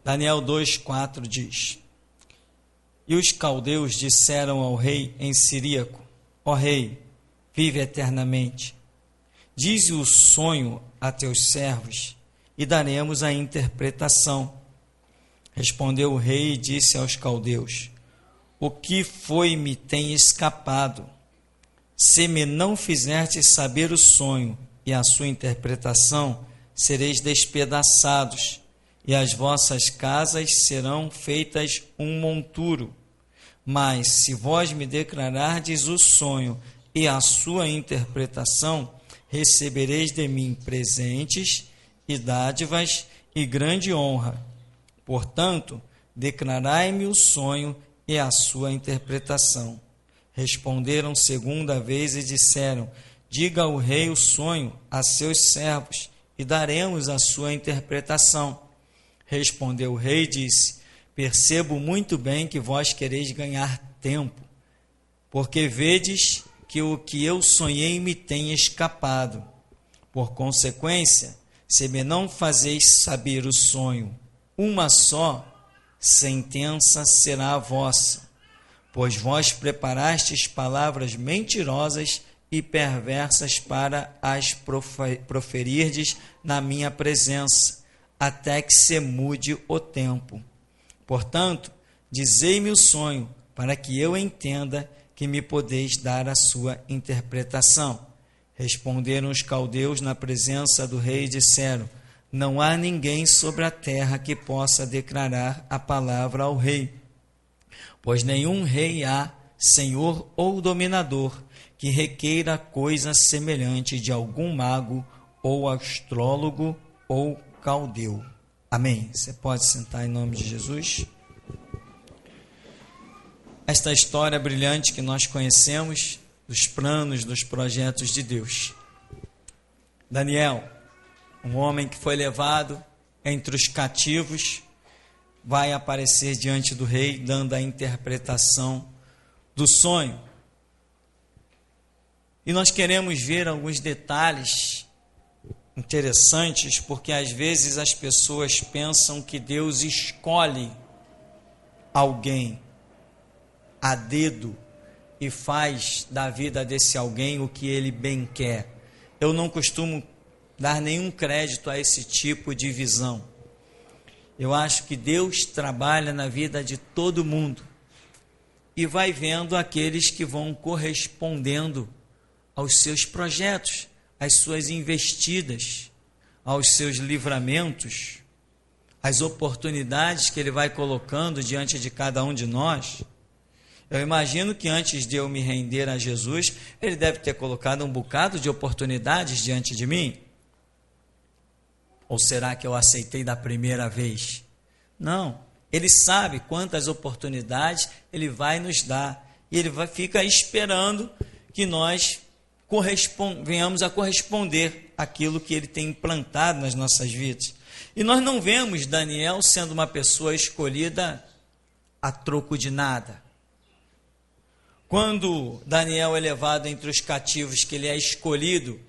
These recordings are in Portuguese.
Daniel 2:4 diz: E os caldeus disseram ao rei em siríaco: Ó rei, vive eternamente. Dize o sonho a teus servos, e daremos a interpretação. Respondeu o rei e disse aos caldeus: O que foi me tem escapado? Se me não fizerdes saber o sonho e a sua interpretação, sereis despedaçados, e as vossas casas serão feitas um monturo. Mas se vós me declarardes o sonho e a sua interpretação, recebereis de mim presentes e dádivas e grande honra. Portanto, declarai-me o sonho e a sua interpretação. Responderam segunda vez e disseram: Diga ao rei o sonho a seus servos, e daremos a sua interpretação. Respondeu o rei e disse: Percebo muito bem que vós quereis ganhar tempo, porque vedes que o que eu sonhei me tem escapado. Por consequência, se me não fazeis saber o sonho, uma só sentença será a vossa, pois vós preparastes palavras mentirosas e perversas para as proferirdes na minha presença, até que se mude o tempo. Portanto, dizei-me o sonho, para que eu entenda que me podeis dar a sua interpretação. Responderam os caldeus na presença do rei e disseram: Não há ninguém sobre a terra que possa declarar a palavra ao rei, pois nenhum rei há, senhor ou dominador, que requeira coisa semelhante de algum mago, ou astrólogo, ou caldeu. Amém. Você pode sentar em nome de Jesus. Esta história brilhante que nós conhecemos, dos planos, dos projetos de Deus. Daniel, um homem que foi levado entre os cativos, vai aparecer diante do rei, dando a interpretação do sonho. E nós queremos ver alguns detalhes interessantes, porque às vezes as pessoas pensam que Deus escolhe alguém a dedo e faz da vida desse alguém o que ele bem quer. Eu não costumo dar nenhum crédito a esse tipo de visão. Eu acho que Deus trabalha na vida de todo mundo e vai vendo aqueles que vão correspondendo aos seus projetos, às suas investidas, aos seus livramentos, às oportunidades que Ele vai colocando diante de cada um de nós. Eu imagino que antes de eu me render a Jesus, Ele deve ter colocado um bocado de oportunidades diante de mim. Ou será que eu aceitei da primeira vez? Não. Ele sabe quantas oportunidades Ele vai nos dar. E Ele fica esperando que nós venhamos a corresponder àquilo que Ele tem implantado nas nossas vidas. E nós não vemos Daniel sendo uma pessoa escolhida a troco de nada. Quando Daniel é levado entre os cativos, que ele é escolhido,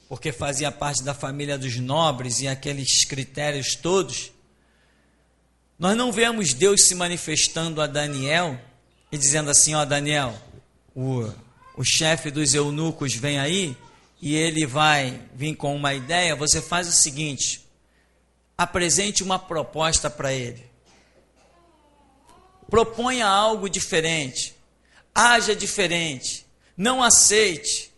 porque fazia parte da família dos nobres e aqueles critérios todos, nós não vemos Deus se manifestando a Daniel e dizendo assim: ó, Daniel, o chefe dos eunucos vem aí e ele vai vir com uma ideia, você faz o seguinte, apresente uma proposta para ele, proponha algo diferente, haja diferente, não aceite.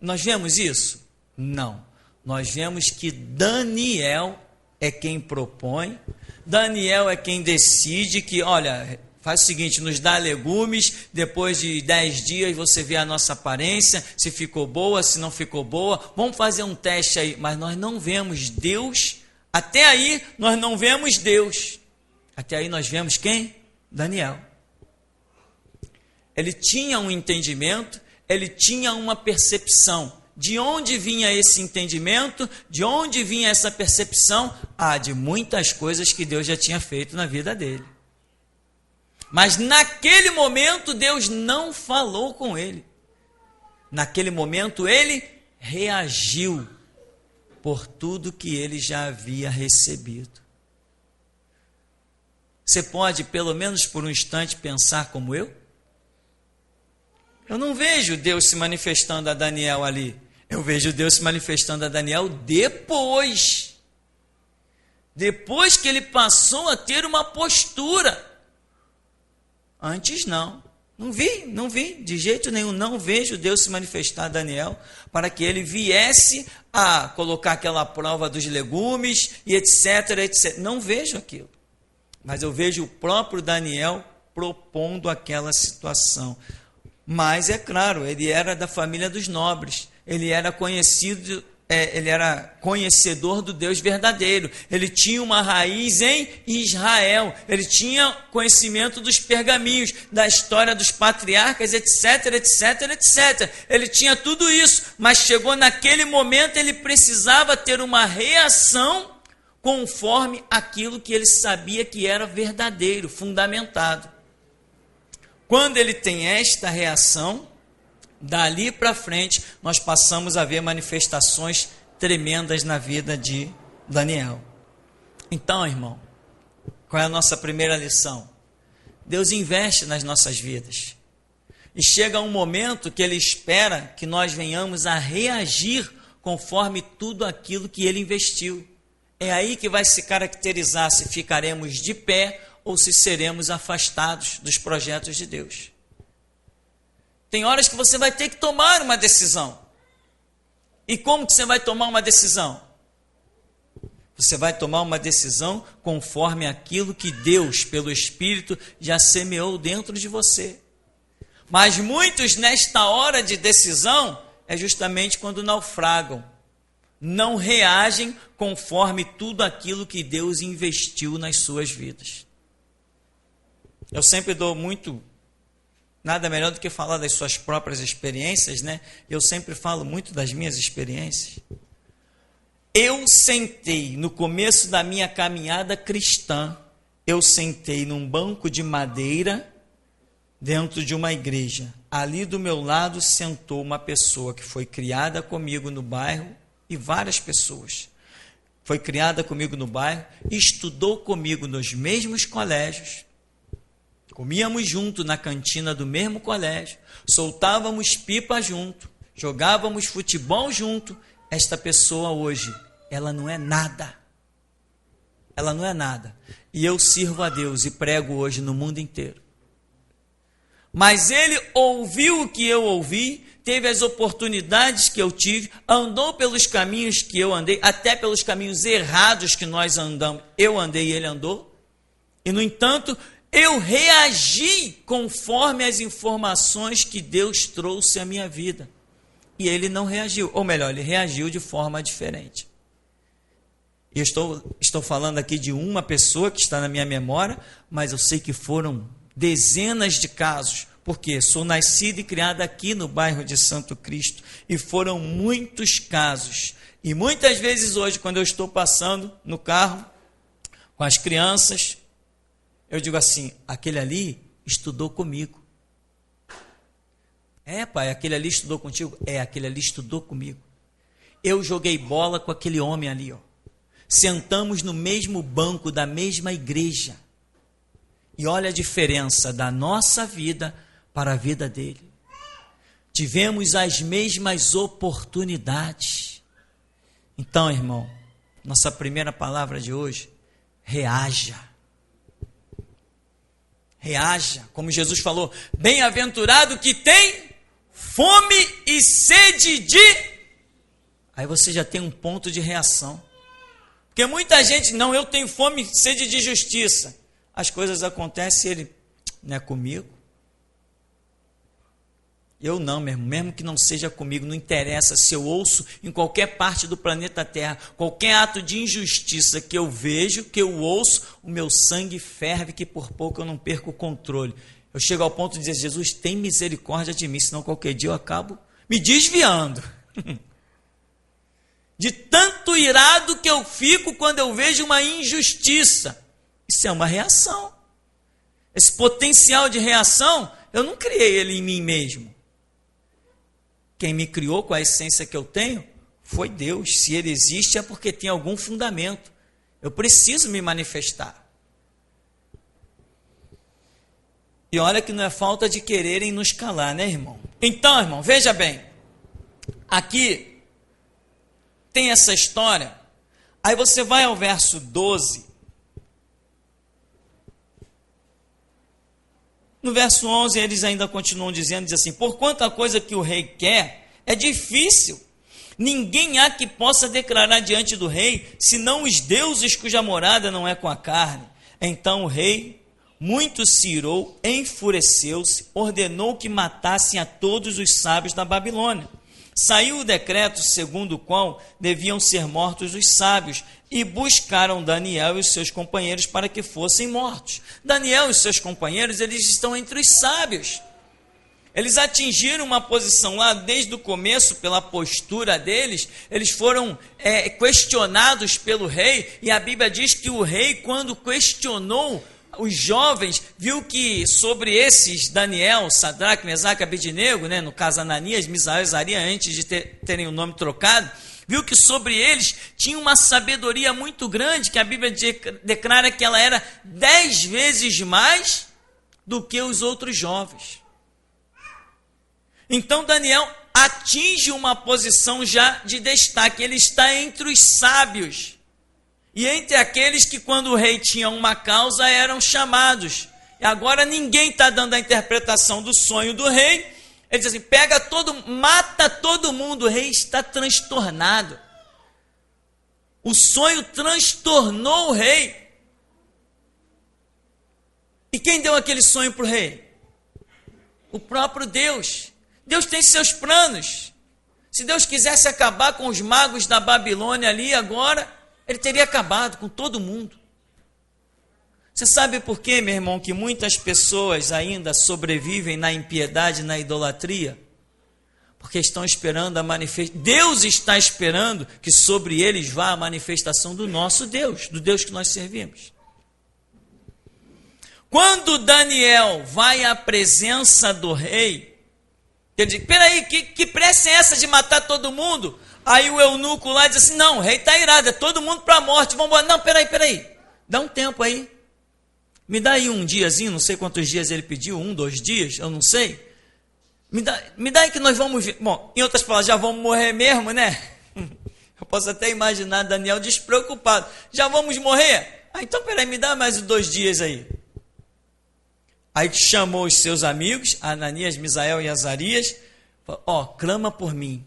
Nós vemos isso? Não. Nós vemos que Daniel é quem propõe, Daniel é quem decide que, olha, faz o seguinte, nos dá legumes, depois de 10 dias você vê a nossa aparência, se ficou boa, se não ficou boa, vamos fazer um teste aí. Mas nós não vemos Deus, até aí nós não vemos Deus. Até aí nós vemos quem? Daniel. Ele tinha um entendimento, ele tinha uma percepção. De onde vinha esse entendimento? De onde vinha essa percepção? De muitas coisas que Deus já tinha feito na vida dele. Mas naquele momento Deus não falou com ele. Naquele momento ele reagiu por tudo que ele já havia recebido. Você pode, pelo menos por um instante, pensar como eu? Eu não vejo Deus se manifestando a Daniel ali. Eu vejo Deus se manifestando a Daniel depois. Depois que ele passou a ter uma postura. Antes não. Não vi, de jeito nenhum. Não vejo Deus se manifestar a Daniel para que ele viesse a colocar aquela prova dos legumes e etc, etc. Não vejo aquilo. Mas eu vejo o próprio Daniel propondo aquela situação. Mas, é claro, ele era da família dos nobres. Ele era conhecido, ele era conhecedor do Deus verdadeiro. Ele tinha uma raiz em Israel. Ele tinha conhecimento dos pergaminhos, da história dos patriarcas, etc, etc, etc. Ele tinha tudo isso, mas chegou naquele momento, ele precisava ter uma reação conforme aquilo que ele sabia que era verdadeiro, fundamentado. Quando ele tem esta reação, dali para frente, nós passamos a ver manifestações tremendas na vida de Daniel. Então, irmão, qual é a nossa primeira lição? Deus investe nas nossas vidas. E chega um momento que Ele espera que nós venhamos a reagir conforme tudo aquilo que Ele investiu. É aí que vai se caracterizar se ficaremos de pé ou se seremos afastados dos projetos de Deus. Tem horas que você vai ter que tomar uma decisão. E como que você vai tomar uma decisão? Você vai tomar uma decisão conforme aquilo que Deus, pelo Espírito, já semeou dentro de você. Mas muitos, nesta hora de decisão, é justamente quando naufragam. Não reagem conforme tudo aquilo que Deus investiu nas suas vidas. Eu sempre dou nada melhor do que falar das suas próprias experiências, né? Eu sempre falo muito das minhas experiências. Eu sentei, no começo da minha caminhada cristã, eu sentei num banco de madeira dentro de uma igreja. Ali do meu lado sentou uma pessoa que foi criada comigo no bairro, e várias pessoas. Foi criada comigo no bairro, estudou comigo nos mesmos colégios, comíamos junto na cantina do mesmo colégio, soltávamos pipa junto, jogávamos futebol junto. Esta pessoa hoje, ela não é nada. Ela não é nada. E eu sirvo a Deus e prego hoje no mundo inteiro. Mas ele ouviu o que eu ouvi, teve as oportunidades que eu tive, andou pelos caminhos que eu andei, até pelos caminhos errados que nós andamos. Eu andei e ele andou. E, no entanto, eu reagi conforme as informações que Deus trouxe à minha vida. E ele não reagiu. Ou melhor, ele reagiu de forma diferente. Eu estou falando aqui de uma pessoa que está na minha memória, mas eu sei que foram dezenas de casos, porque sou nascido e criado aqui no bairro de Santo Cristo, e foram muitos casos. E muitas vezes hoje, quando eu estou passando no carro com as crianças, eu digo assim: aquele ali estudou comigo. É, pai, aquele ali estudou contigo? É, aquele ali estudou comigo. Eu joguei bola com aquele homem ali, ó. Sentamos no mesmo banco da mesma igreja. E olha a diferença da nossa vida para a vida dele. Tivemos as mesmas oportunidades. Então, irmão, nossa primeira palavra de hoje: reaja. Reaja, como Jesus falou: bem-aventurado que tem fome e sede de... Aí você já tem um ponto de reação. Porque muita gente: não, eu tenho fome e sede de justiça. As coisas acontecem e ele: não é comigo. Eu não, mesmo que não seja comigo, não interessa se eu ouço em qualquer parte do planeta Terra, qualquer ato de injustiça que eu vejo, que eu ouço, o meu sangue ferve, que por pouco eu não perco o controle. Eu chego ao ponto de dizer: Jesus, tem misericórdia de mim, senão qualquer dia eu acabo me desviando. De tanto irado que eu fico quando eu vejo uma injustiça. Isso é uma reação. Esse potencial de reação, eu não criei ele em mim mesmo. Quem me criou com a essência que eu tenho foi Deus. Se ele existe é porque tem algum fundamento. Eu preciso me manifestar. E olha que não é falta de quererem nos calar, né, irmão? Então, irmão, veja bem. Aqui tem essa história. Aí você vai ao verso 12. No verso 11, eles ainda continuam dizendo, diz assim: porquanto a coisa que o rei quer é difícil, ninguém há que possa declarar diante do rei, senão os deuses cuja morada não é com a carne. Então o rei muito se irou, enfureceu-se, ordenou que matassem a todos os sábios da Babilônia. Saiu o decreto segundo o qual deviam ser mortos os sábios, e buscaram Daniel e os seus companheiros para que fossem mortos. Daniel e os seus companheiros, eles estão entre os sábios. Eles atingiram uma posição lá desde o começo, pela postura deles. Eles foram questionados pelo rei, e a Bíblia diz que o rei, quando questionou os jovens, viu que sobre esses, Daniel, Sadraque, Mesaque, Abednego, no caso Ananias, Misael e Azaria, antes de terem o nome trocado, viu que sobre eles tinha uma sabedoria muito grande, que a Bíblia declara que ela era 10 vezes mais do que os outros jovens. Então Daniel atinge uma posição já de destaque, ele está entre os sábios, e entre aqueles que quando o rei tinha uma causa eram chamados. E agora ninguém está dando a interpretação do sonho do rei. Ele diz assim: mata todo mundo. O rei está transtornado. O sonho transtornou o rei. E quem deu aquele sonho para o rei? O próprio Deus. Deus tem seus planos. Se Deus quisesse acabar com os magos da Babilônia ali agora, ele teria acabado com todo mundo. Você sabe por quê, meu irmão, que muitas pessoas ainda sobrevivem na impiedade, na idolatria? Porque estão esperando a manifestação. Deus está esperando que sobre eles vá a manifestação do nosso Deus, do Deus que nós servimos. Quando Daniel vai à presença do rei, ele diz: peraí, que pressa é essa de matar todo mundo? Aí o eunuco lá diz assim: não, o rei está irado, é todo mundo para a morte, vamos embora. Não, peraí, dá um tempo aí. Me dá aí um diazinho, não sei quantos dias ele pediu, 1, 2 dias, eu não sei. Me dá aí que nós vamos ver. Bom, em outras palavras, já vamos morrer mesmo, né? Eu posso até imaginar Daniel despreocupado. Já vamos morrer? Então peraí, me dá mais 2 dias aí. Aí chamou os seus amigos, Ananias, Misael e Azarias, falou: clama por mim,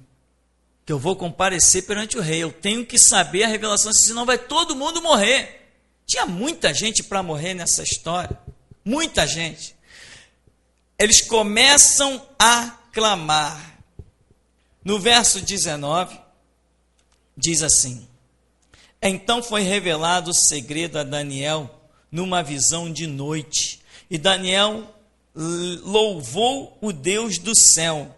que eu vou comparecer perante o rei, eu tenho que saber a revelação, senão vai todo mundo morrer. Tinha muita gente para morrer nessa história, muita gente. Eles começam a clamar. No verso 19, diz assim: então foi revelado o segredo a Daniel numa visão de noite, e Daniel louvou o Deus do céu.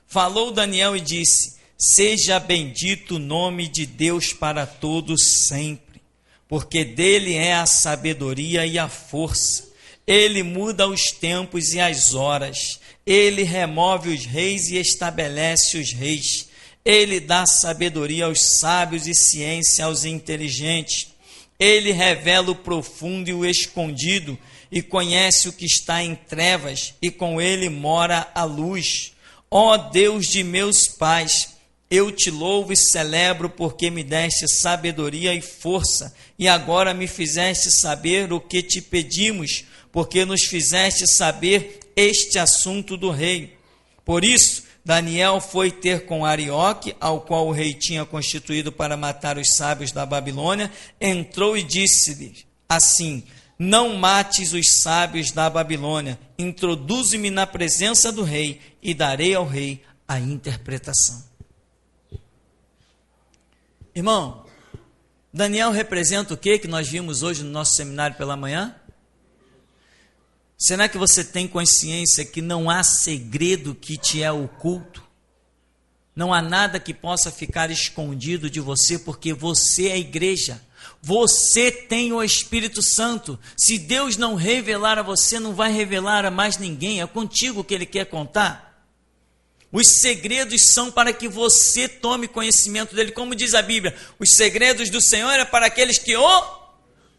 Falou Daniel e disse: seja bendito o nome de Deus para todos sempre, porque dele é a sabedoria e a força. Ele muda os tempos e as horas. Ele remove os reis e estabelece os reis. Ele dá sabedoria aos sábios e ciência aos inteligentes. Ele revela o profundo e o escondido, e conhece o que está em trevas, e com ele mora a luz. Ó Deus de meus pais, eu te louvo e celebro, porque me deste sabedoria e força, e agora me fizeste saber o que te pedimos, porque nos fizeste saber este assunto do rei. Por isso, Daniel foi ter com Arioque, ao qual o rei tinha constituído para matar os sábios da Babilônia, entrou e disse-lhe assim: não mates os sábios da Babilônia, introduze-me na presença do rei, e darei ao rei a interpretação. Irmão, Daniel representa o que nós vimos hoje no nosso seminário pela manhã? Será que você tem consciência que não há segredo que te é oculto? Não há nada que possa ficar escondido de você, porque você é a igreja. Você tem o Espírito Santo. Se Deus não revelar a você, não vai revelar a mais ninguém. É contigo que Ele quer contar. Os segredos são para que você tome conhecimento dele. Como diz a Bíblia, os segredos do Senhor é para aqueles que o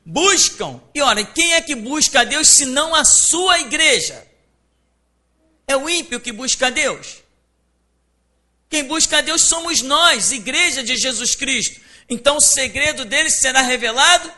buscam. E olha, quem é que busca a Deus se não a sua igreja? É o ímpio que busca a Deus. Quem busca a Deus somos nós, igreja de Jesus Cristo. Então o segredo dele será revelado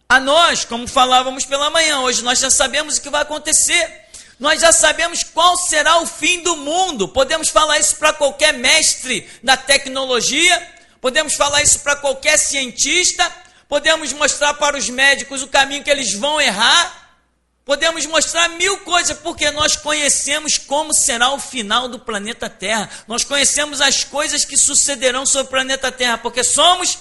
a nós, como falávamos pela manhã. Hoje nós já sabemos o que vai acontecer. Nós já sabemos qual será o fim do mundo. Podemos falar isso para qualquer mestre da tecnologia, podemos falar isso para qualquer cientista, podemos mostrar para os médicos o caminho que eles vão errar, podemos mostrar mil coisas, porque nós conhecemos como será o final do planeta Terra. Nós conhecemos as coisas que sucederão sobre o planeta Terra, porque somos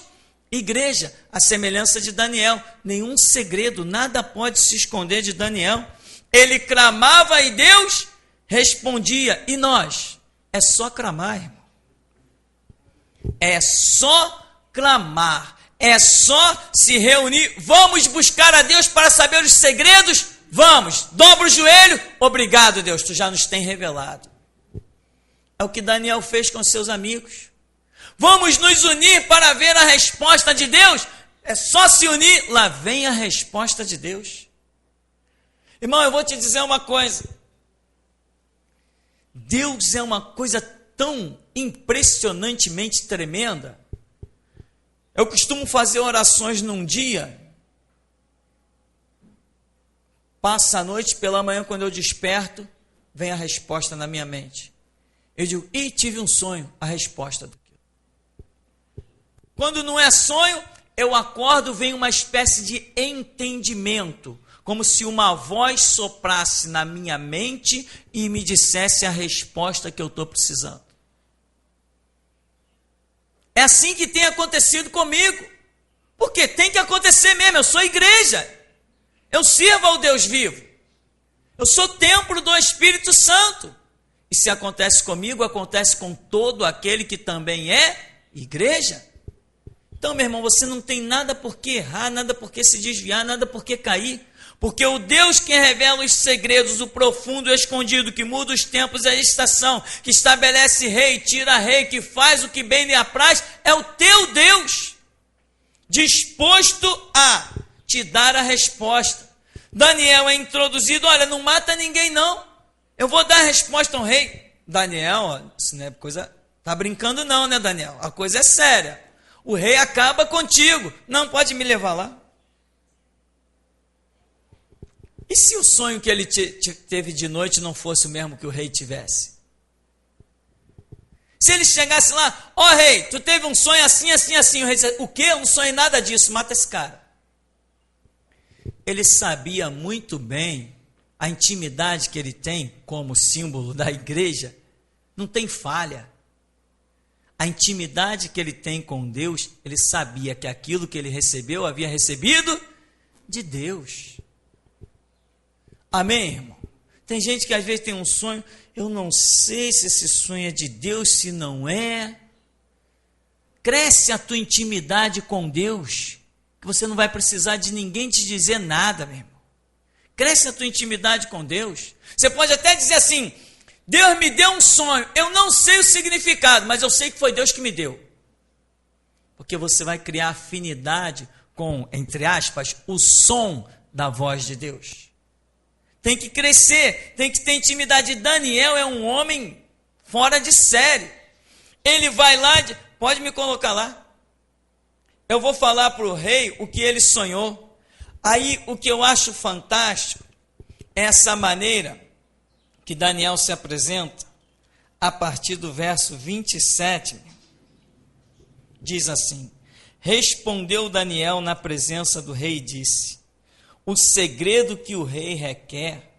igreja, a semelhança de Daniel. Nenhum segredo, nada pode se esconder de Daniel. Ele clamava e Deus respondia. E nós? É só clamar, irmão. É só clamar. É só se reunir. Vamos buscar a Deus para saber os segredos? Vamos. Dobra o joelho. Obrigado, Deus, tu já nos tem revelado. É o que Daniel fez com seus amigos. Vamos nos unir para ver a resposta de Deus? É só se unir. Lá vem a resposta de Deus. Irmão, eu vou te dizer uma coisa. Deus é uma coisa tão impressionantemente tremenda. Eu costumo fazer orações num dia. Passa a noite, pela manhã, quando eu desperto, vem a resposta na minha mente. Eu digo, tive um sonho, a resposta daquilo. Quando não é sonho, eu acordo, vem uma espécie de entendimento, como se uma voz soprasse na minha mente e me dissesse a resposta que eu estou precisando. É assim que tem acontecido comigo, porque tem que acontecer mesmo. Eu sou igreja, eu sirvo ao Deus vivo, eu sou templo do Espírito Santo, e se acontece comigo, acontece com todo aquele que também é igreja. Então, meu irmão, você não tem nada por que errar, nada por que se desviar, nada por que cair, porque o Deus que revela os segredos, o profundo e o escondido, que muda os tempos e a estação, que estabelece rei, tira rei, que faz o que bem lhe apraz, é o teu Deus, disposto a te dar a resposta. Daniel é introduzido, olha, não mata ninguém não, eu vou dar a resposta ao rei. Daniel, ó, isso não é coisa, tá brincando não, né, Daniel? A coisa é séria. O rei acaba contigo, não pode me levar lá. E se o sonho que ele teve de noite não fosse o mesmo que o rei tivesse? Se ele chegasse lá, rei, tu teve um sonho assim, assim, assim. O rei disse, o quê? Eu não sonhei nada disso, mata esse cara. Ele sabia muito bem a intimidade que ele tem como símbolo da igreja, não tem falha. A intimidade que ele tem com Deus, ele sabia que aquilo que ele recebeu, havia recebido de Deus. Amém, irmão? Tem gente que às vezes tem um sonho, eu não sei se esse sonho é de Deus, se não é. Cresce a tua intimidade com Deus, que você não vai precisar de ninguém te dizer nada, meu irmão. Cresce a tua intimidade com Deus. Você pode até dizer assim, Deus me deu um sonho, eu não sei o significado, mas eu sei que foi Deus que me deu. Porque você vai criar afinidade com, entre aspas, o som da voz de Deus. Tem que crescer, tem que ter intimidade. Daniel é um homem fora de série. Ele vai lá, pode me colocar lá. Eu vou falar para o rei o que ele sonhou. Aí o que eu acho fantástico é essa maneira que Daniel se apresenta a partir do verso 27. Diz assim, respondeu Daniel na presença do rei e disse, o segredo que o rei requer,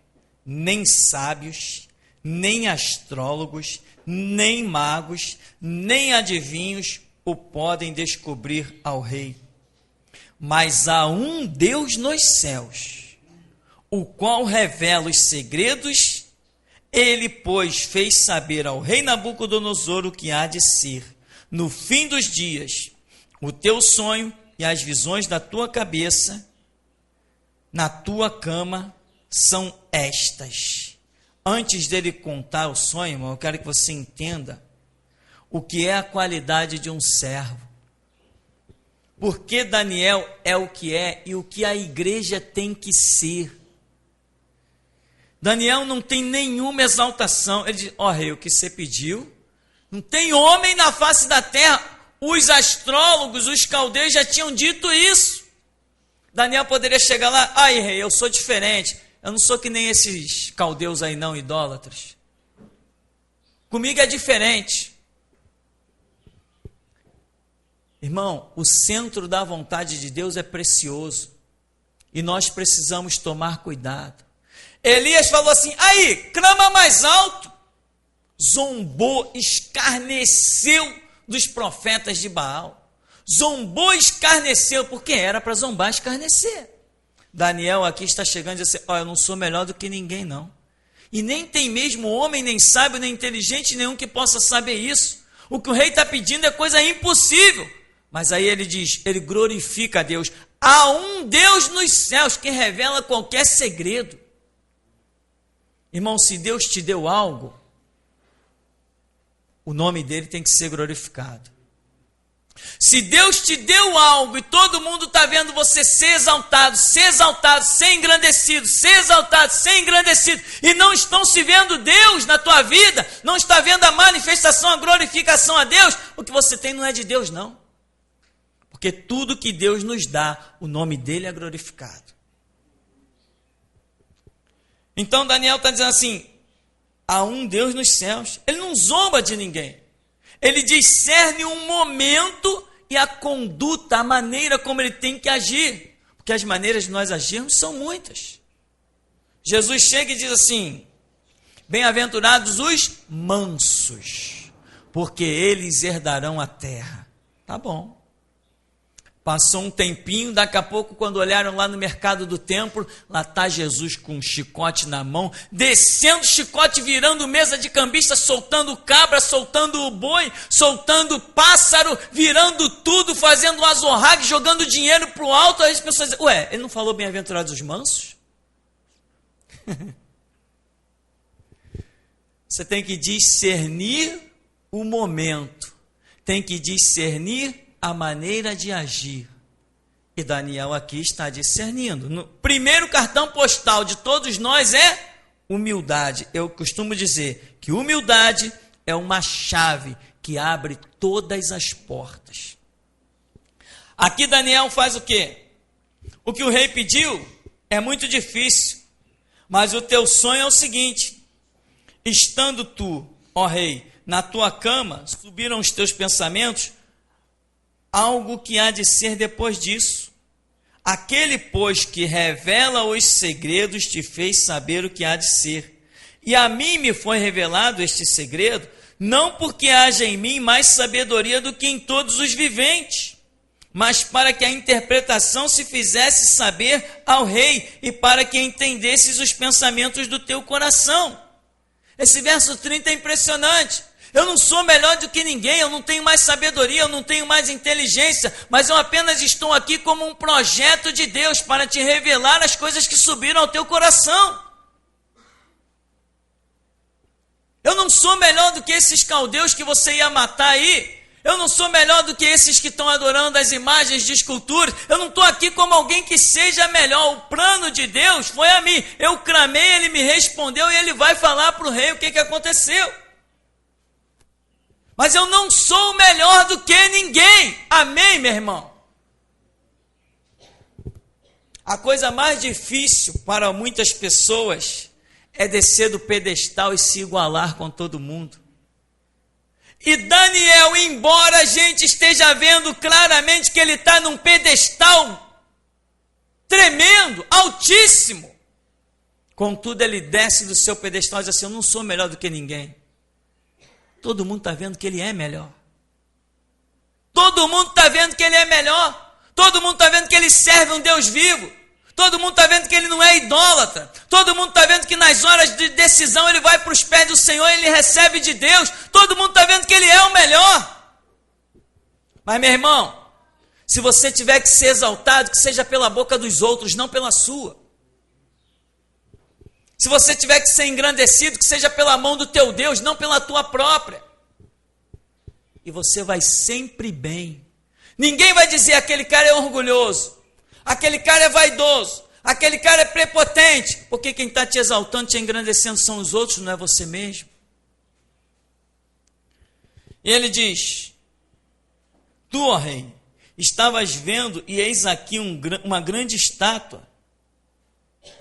nem sábios, nem astrólogos, nem magos, nem adivinhos o podem descobrir ao rei. Mas há um Deus nos céus, o qual revela os segredos. Ele, pois, fez saber ao rei Nabucodonosor o que há de ser, no fim dos dias, o teu sonho e as visões da tua cabeça, na tua cama, são estas. Antes dele contar o sonho, irmão, eu quero que você entenda o que é a qualidade de um servo. porque Daniel é o que é e o que a igreja tem que ser. Daniel não tem nenhuma exaltação. Ele diz, ó rei, o que você pediu, não tem homem na face da terra. Os astrólogos, os caldeus já tinham dito isso. Daniel poderia chegar lá, aí rei, eu sou diferente, eu não sou que nem esses caldeus aí não, idólatras. Comigo é diferente. Irmão, o centro da vontade de Deus é precioso. E nós precisamos tomar cuidado. Elias falou assim, aí, clama mais alto. Zombou, escarneceu dos profetas de Baal. Zombou, escarneceu, porque era para zombar, escarnecer. Daniel aqui está chegando e diz assim, eu não sou melhor do que ninguém não. E nem tem mesmo homem, nem sábio, nem inteligente nenhum que possa saber isso. O que o rei está pedindo é coisa impossível. Mas aí ele diz, ele glorifica a Deus. Há um Deus nos céus que revela qualquer segredo. Irmão, se Deus te deu algo, o nome dele tem que ser glorificado. Se Deus te deu algo e todo mundo está vendo você ser exaltado, ser engrandecido, e não estão se vendo Deus na tua vida, não está vendo a manifestação, a glorificação a Deus, o que você tem não é de Deus não. Porque tudo que Deus nos dá, o nome dele é glorificado. Então Daniel está dizendo assim, há um Deus nos céus. Ele não zomba de ninguém. Ele discerne um momento e a conduta, a maneira como ele tem que agir. Porque as maneiras de nós agirmos são muitas. Jesus chega e diz assim, bem-aventurados os mansos, porque eles herdarão a terra. Tá bom. Passou um tempinho, daqui a pouco, quando olharam lá no mercado do templo, lá está Jesus com um chicote na mão, descendo chicote, virando mesa de cambista, soltando cabra, soltando boi, soltando pássaro, virando tudo, fazendo azorrague, jogando dinheiro para o alto. Aí as pessoas dizem, ué, ele não falou bem-aventurados os mansos? Você tem que discernir o momento, tem que discernir a maneira de agir. E Daniel aqui está discernindo. No primeiro cartão postal de todos nós é humildade. Eu costumo dizer que humildade é uma chave que abre todas as portas. Aqui Daniel faz o quê? O que o rei pediu é muito difícil, mas o teu sonho é o seguinte: estando tu, ó rei, na tua cama, subiram os teus pensamentos algo que há de ser depois disso. Aquele, pois, que revela os segredos, te fez saber o que há de ser. E a mim me foi revelado este segredo, não porque haja em mim mais sabedoria do que em todos os viventes, mas para que a interpretação se fizesse saber ao rei, e para que entendesses os pensamentos do teu coração. Esse verso 30 é impressionante. Eu não sou melhor do que ninguém, eu não tenho mais sabedoria, eu não tenho mais inteligência, mas eu apenas estou aqui como um projeto de Deus para te revelar as coisas que subiram ao teu coração. Eu não sou melhor do que esses caldeus que você ia matar aí. Eu não sou melhor do que esses que estão adorando as imagens de esculturas. Eu não estou aqui como alguém que seja melhor. O plano de Deus foi a mim. Eu clamei, ele me respondeu e ele vai falar para o rei o que aconteceu. Mas eu não sou melhor do que ninguém. Amém, meu irmão? A coisa mais difícil para muitas pessoas é descer do pedestal e se igualar com todo mundo. E Daniel, embora a gente esteja vendo claramente que ele está num pedestal tremendo, altíssimo, contudo ele desce do seu pedestal e diz assim, eu não sou melhor do que ninguém. Todo mundo está vendo que ele é melhor. Todo mundo está vendo que ele é melhor. Todo mundo está vendo que ele serve um Deus vivo. Todo mundo está vendo que ele não é idólatra. Todo mundo está vendo que nas horas de decisão ele vai para os pés do Senhor e ele recebe de Deus. Todo mundo está vendo que ele é o melhor. Mas, meu irmão, se você tiver que ser exaltado, que seja pela boca dos outros, não pela sua. Se você tiver que ser engrandecido, que seja pela mão do teu Deus, não pela tua própria. E você vai sempre bem. Ninguém vai dizer aquele cara é orgulhoso, aquele cara é vaidoso, aquele cara é prepotente, porque quem está te exaltando, te engrandecendo são os outros, não é você mesmo. E ele diz: tu, ó rei, estavas vendo, e eis aqui uma grande estátua.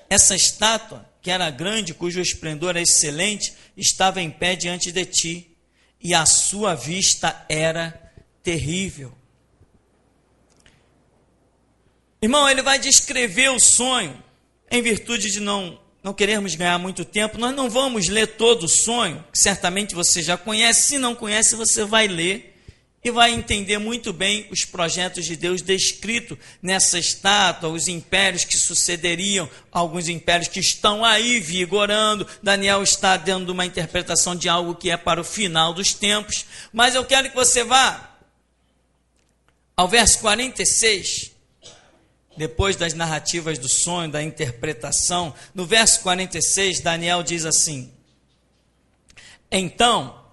Essa estátua, que era grande, cujo esplendor é excelente, estava em pé diante de ti, e a sua vista era terrível. Irmão, ele vai descrever o sonho, em virtude de não querermos ganhar muito tempo. Nós não vamos ler todo o sonho, que certamente você já conhece. Se não conhece, você vai ler e vai entender muito bem os projetos de Deus descritos nessa estátua, os impérios que sucederiam, alguns impérios que estão aí vigorando. Daniel está dando uma interpretação de algo que é para o final dos tempos. Mas eu quero que você vá ao verso 46, depois das narrativas do sonho, da interpretação. No verso 46, Daniel diz assim: então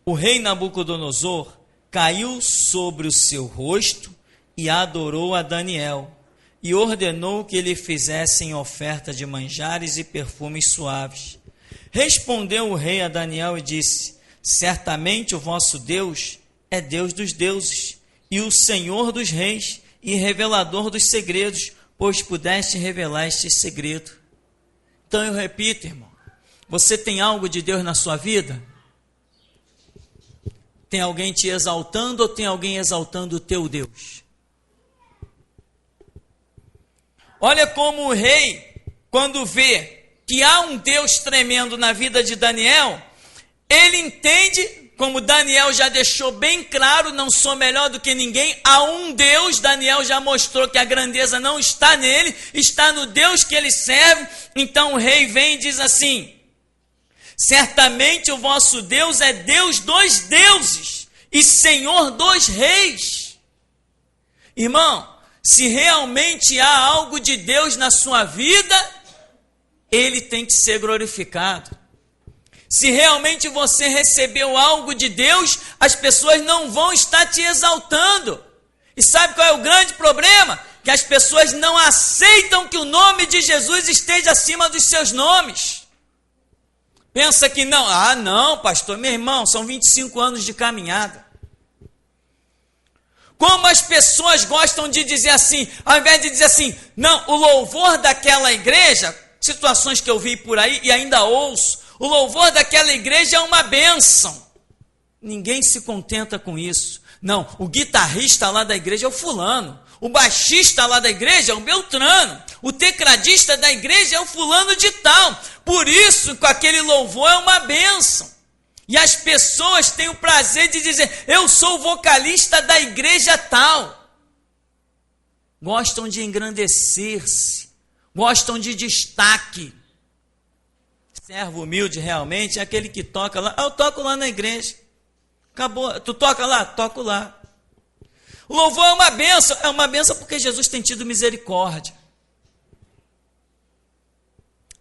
o rei Nabucodonosor caiu sobre o seu rosto e adorou a Daniel, e ordenou que lhe fizessem oferta de manjares e perfumes suaves. Respondeu o rei a Daniel e disse: certamente o vosso Deus é Deus dos deuses, e o Senhor dos reis, e revelador dos segredos, pois pudeste revelar este segredo. Então eu repito, irmão, você tem algo de Deus na sua vida? Tem alguém te exaltando ou tem alguém exaltando o teu Deus? Olha como o rei, quando vê que há um Deus tremendo na vida de Daniel, ele entende, como Daniel já deixou bem claro, não sou melhor do que ninguém, há um Deus. Daniel já mostrou que a grandeza não está nele, está no Deus que ele serve. Então o rei vem e diz assim: certamente o vosso Deus é Deus dos deuses e Senhor dos reis. Irmão, se realmente há algo de Deus na sua vida, ele tem que ser glorificado. Se realmente você recebeu algo de Deus, as pessoas não vão estar te exaltando. E sabe qual é o grande problema? Que as pessoas não aceitam que o nome de Jesus esteja acima dos seus nomes. Pensa que não. Ah, não, pastor, meu irmão, são 25 anos de caminhada. Como as pessoas gostam de dizer assim, ao invés de dizer assim, não, o louvor daquela igreja, situações que eu vi por aí e ainda ouço, o louvor daquela igreja é uma bênção. Ninguém se contenta com isso. Não, o guitarrista lá da igreja é o fulano, o baixista lá da igreja é o Beltrano, o tecladista da igreja é o fulano de tal. Por isso, com aquele louvor é uma bênção. E as pessoas têm o prazer de dizer, eu sou o vocalista da igreja tal. Gostam de engrandecer-se, gostam de destaque. Servo humilde realmente é aquele que toca lá. Eu toco lá na igreja. Acabou. Tu toca lá? Toco lá. O louvor é uma bênção porque Jesus tem tido misericórdia.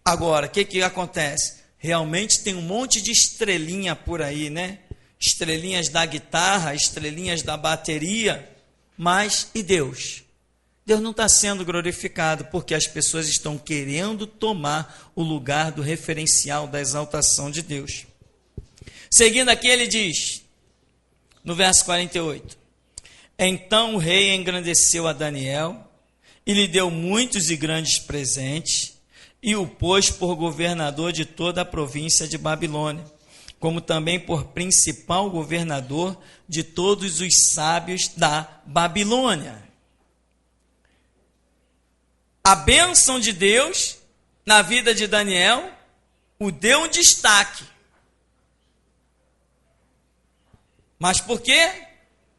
Agora, o que acontece? Realmente tem um monte de estrelinha por aí, né? Estrelinhas da guitarra, estrelinhas da bateria. Mas, e Deus? Deus não está sendo glorificado porque as pessoas estão querendo tomar o lugar do referencial da exaltação de Deus. Seguindo aqui, ele diz, no verso 48, então o rei engrandeceu a Daniel e lhe deu muitos e grandes presentes e o pôs por governador de toda a província de Babilônia, como também por principal governador de todos os sábios da Babilônia. A bênção de Deus na vida de Daniel o deu um destaque. Mas por quê?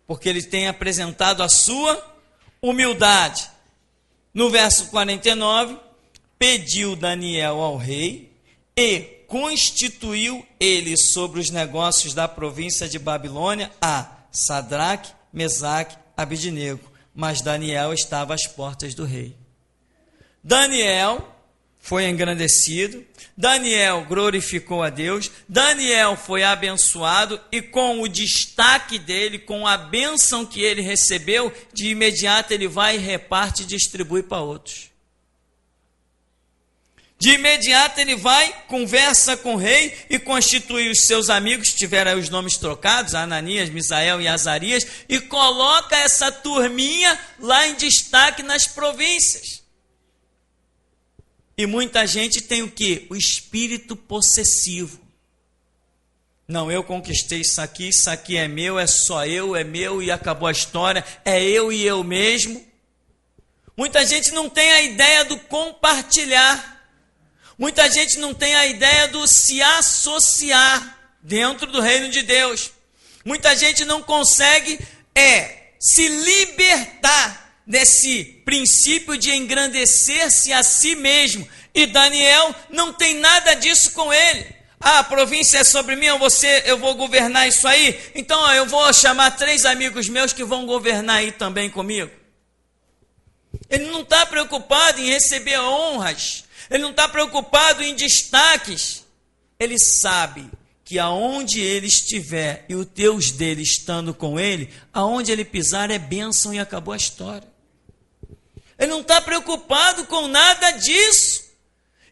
Porque ele tem apresentado a sua humildade. No verso 49, pediu Daniel ao rei e constituiu ele sobre os negócios da província de Babilônia a Sadraque, Mesaque, Abidnego. Mas Daniel estava às portas do rei. Daniel foi engrandecido, Daniel glorificou a Deus, Daniel foi abençoado e com o destaque dele, com a bênção que ele recebeu, de imediato ele vai e reparte e distribui para outros. De imediato ele vai, conversa com o rei e constitui os seus amigos, tiveram aí os nomes trocados, Ananias, Misael e Azarias, e coloca essa turminha lá em destaque nas províncias. E muita gente tem o quê? O espírito possessivo. Não, eu conquistei isso aqui é meu, é só eu, é meu e acabou a história, é eu e eu mesmo. Muita gente não tem a ideia do compartilhar. Muita gente não tem a ideia do se associar dentro do reino de Deus. Muita gente não consegue se libertar desse princípio de engrandecer-se a si mesmo. E Daniel não tem nada disso com ele. A província é sobre mim, eu vou governar isso aí. Então eu vou chamar 3 amigos meus que vão governar aí também comigo. Ele não está preocupado em receber honras. Ele não está preocupado em destaques. Ele sabe que aonde ele estiver e o Deus dele estando com ele, aonde ele pisar é bênção e acabou a história. Ele não está preocupado com nada disso.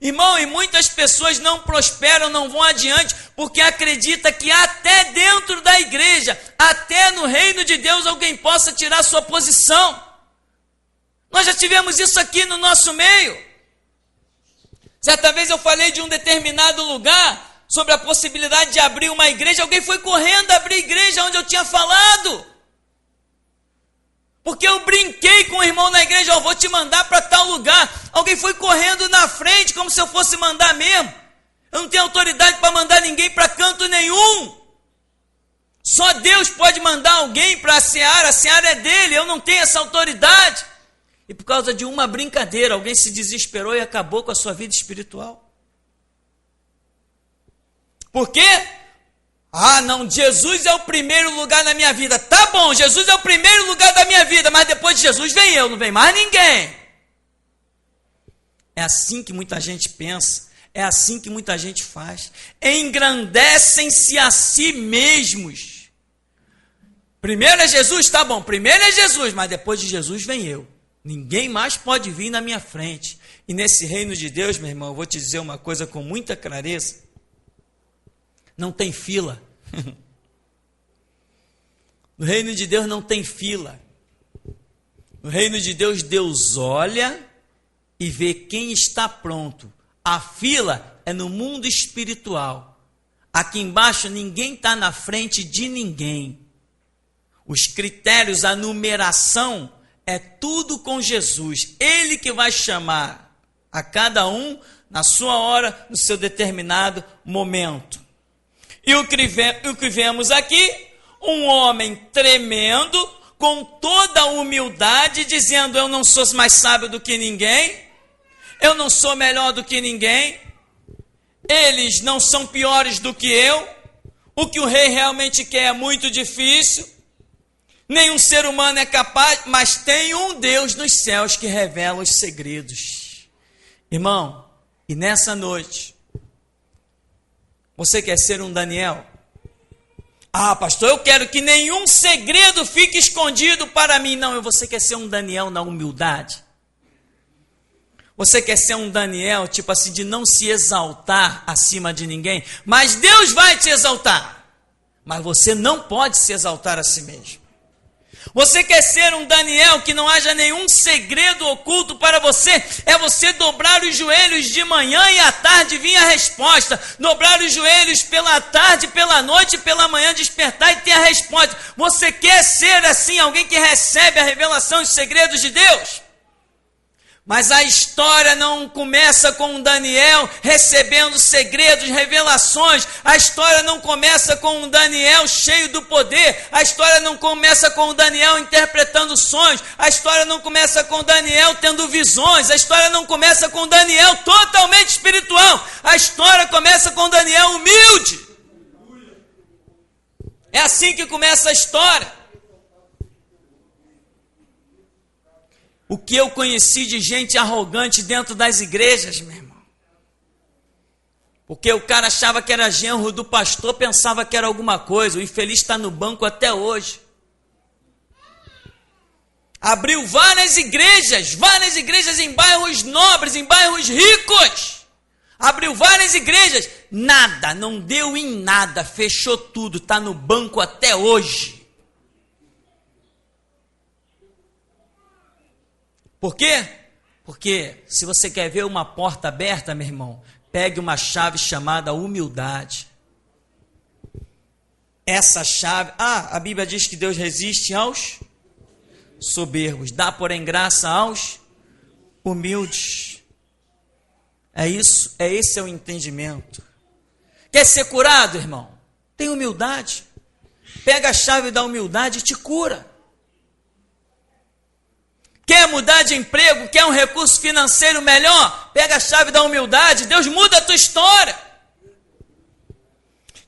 Irmão, e muitas pessoas não prosperam, não vão adiante, porque acredita que até dentro da igreja, até no reino de Deus, alguém possa tirar sua posição. Nós já tivemos isso aqui no nosso meio. Certa vez eu falei de um determinado lugar, sobre a possibilidade de abrir uma igreja, alguém foi correndo abrir a igreja onde eu tinha falado. Porque eu brinquei com o irmão na igreja, eu vou te mandar para tal lugar. Alguém foi correndo na frente, como se eu fosse mandar mesmo. Eu não tenho autoridade para mandar ninguém para canto nenhum. Só Deus pode mandar alguém para a seara é dele, eu não tenho essa autoridade. E por causa de uma brincadeira, alguém se desesperou e acabou com a sua vida espiritual. Por quê? Ah, não, Jesus é o primeiro lugar na minha vida. Tá bom, Jesus é o primeiro lugar da minha vida, mas depois de Jesus vem eu, não vem mais ninguém. É assim que muita gente pensa, é assim que muita gente faz. Engrandecem-se a si mesmos. Primeiro é Jesus, tá bom, primeiro é Jesus, mas depois de Jesus vem eu. Ninguém mais pode vir na minha frente. E nesse reino de Deus, meu irmão, eu vou te dizer uma coisa com muita clareza. Não tem fila. No reino de Deus não tem fila. No reino de Deus, Deus olha e vê quem está pronto. A fila é no mundo espiritual. Aqui embaixo ninguém está na frente de ninguém. Os critérios, a numeração é tudo com Jesus. Ele que vai chamar a cada um na sua hora, no seu determinado momento. E o que vemos aqui, um homem tremendo, com toda a humildade, dizendo, eu não sou mais sábio do que ninguém, eu não sou melhor do que ninguém, eles não são piores do que eu, o que o rei realmente quer é muito difícil, nenhum ser humano é capaz, mas tem um Deus nos céus que revela os segredos. Irmão, e nessa noite, você quer ser um Daniel? Ah, pastor, eu quero que nenhum segredo fique escondido para mim. Não, você quer ser um Daniel na humildade? Você quer ser um Daniel, tipo assim, de não se exaltar acima de ninguém? Mas Deus vai te exaltar. Mas você não pode se exaltar a si mesmo. Você quer ser um Daniel que não haja nenhum segredo oculto para você? É você dobrar os joelhos de manhã e à tarde vir a resposta. Dobrar os joelhos pela tarde, pela noite, pela manhã, despertar e ter a resposta. Você quer ser assim, alguém que recebe a revelação e os segredos de Deus? Mas a história não começa com um Daniel recebendo segredos, revelações. A história não começa com um Daniel cheio do poder. A história não começa com um Daniel interpretando sonhos. A história não começa com um Daniel tendo visões. A história não começa com um Daniel totalmente espiritual. A história começa com um Daniel humilde. É assim que começa a história. O que eu conheci de gente arrogante dentro das igrejas, meu irmão. Porque o cara achava que era genro do pastor, pensava que era alguma coisa. O infeliz está no banco até hoje. Abriu várias igrejas em bairros nobres, em bairros ricos. Abriu várias igrejas. Nada, não deu em nada, fechou tudo, está no banco até hoje. Por quê? Porque se você quer ver uma porta aberta, meu irmão, pegue uma chave chamada humildade. Essa chave, a Bíblia diz que Deus resiste aos soberbos, dá porém graça aos humildes. É isso, esse é o entendimento. Quer ser curado, irmão? Tem humildade. Pega a chave da humildade e te cura. Quer mudar de emprego? Quer um recurso financeiro melhor? Pega a chave da humildade, Deus muda a tua história.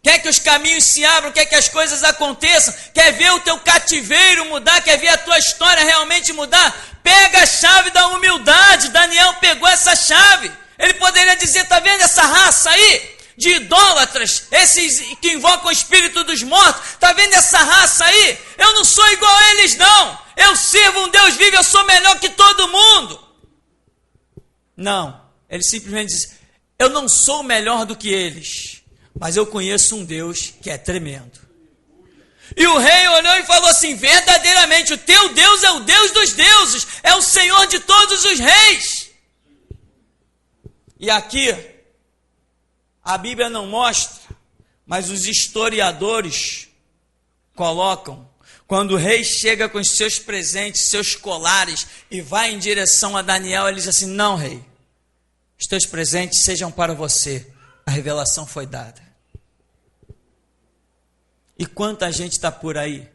Quer que os caminhos se abram? Quer que as coisas aconteçam? Quer ver o teu cativeiro mudar? Quer ver a tua história realmente mudar? Pega a chave da humildade. Daniel pegou essa chave. Ele poderia dizer, está vendo essa raça aí? De idólatras, esses que invocam o espírito dos mortos, está vendo essa raça aí? Eu não sou igual a eles não, eu sirvo um Deus vivo, eu sou melhor que todo mundo. Não, ele simplesmente diz, eu não sou melhor do que eles, mas eu conheço um Deus que é tremendo. E o rei olhou e falou assim, verdadeiramente o teu Deus é o Deus dos deuses, é o Senhor de todos os reis. E aqui, a Bíblia não mostra, mas os historiadores colocam, quando o rei chega com os seus presentes, seus colares, e vai em direção a Daniel, ele diz assim, não, rei, os teus presentes sejam para você, a revelação foi dada. E quanta gente está por aí?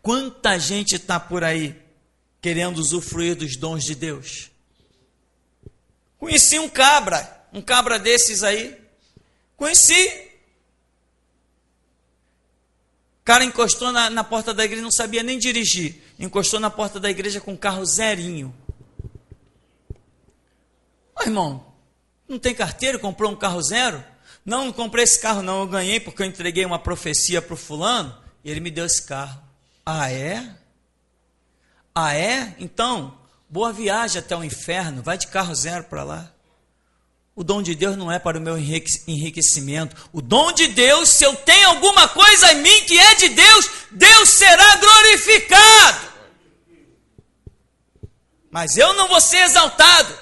Quanta gente está por aí querendo usufruir dos dons de Deus? Conheci um cabra desses aí. Conheci. O cara encostou na porta da igreja, não sabia nem dirigir. Encostou na porta da igreja com um carro zerinho. Ô irmão, não tem carteira? Comprou um carro zero? Não comprei esse carro não, eu ganhei porque eu entreguei uma profecia para o fulano e ele me deu esse carro. Ah, é? Ah, é? Então, boa viagem até o inferno, vai de carro zero para lá. O dom de Deus não é para o meu enriquecimento. O dom de Deus, se eu tenho alguma coisa em mim que é de Deus, Deus será glorificado. Mas eu não vou ser exaltado.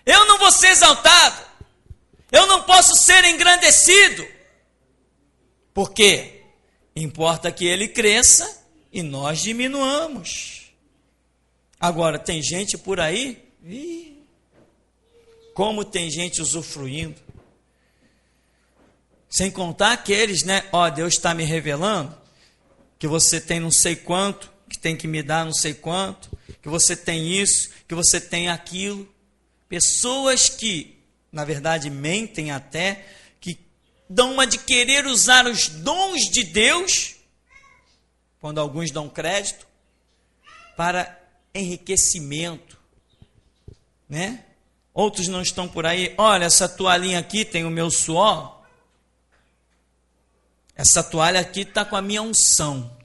Eu não vou ser exaltado. Eu não posso ser engrandecido. Por quê? Importa que ele cresça e nós diminuamos. Agora, tem gente por aí... Como tem gente usufruindo. Sem contar aqueles, né? Ó, Deus está me revelando que você tem não sei quanto, que tem que me dar não sei quanto, que você tem isso, que você tem aquilo. Pessoas que, na verdade, mentem até, que dão uma de querer usar os dons de Deus, quando alguns dão crédito, para enriquecimento, né? Outros não estão por aí. Olha, essa toalhinha aqui tem o meu suor. Essa toalha aqui está com a minha unção.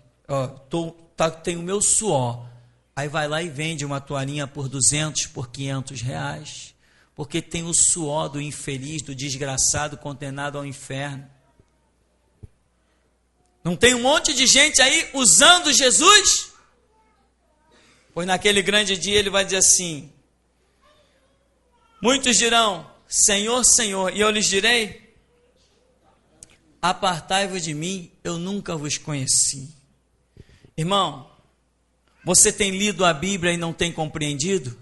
Tem o meu suor. Aí vai lá e vende uma toalhinha por 200, por 500 reais. Porque tem o suor do infeliz, do desgraçado condenado ao inferno. Não tem um monte de gente aí usando Jesus? Pois naquele grande dia ele vai dizer assim... Muitos dirão, Senhor, Senhor, e eu lhes direi, apartai-vos de mim, eu nunca vos conheci. Irmão, você tem lido a Bíblia e não tem compreendido?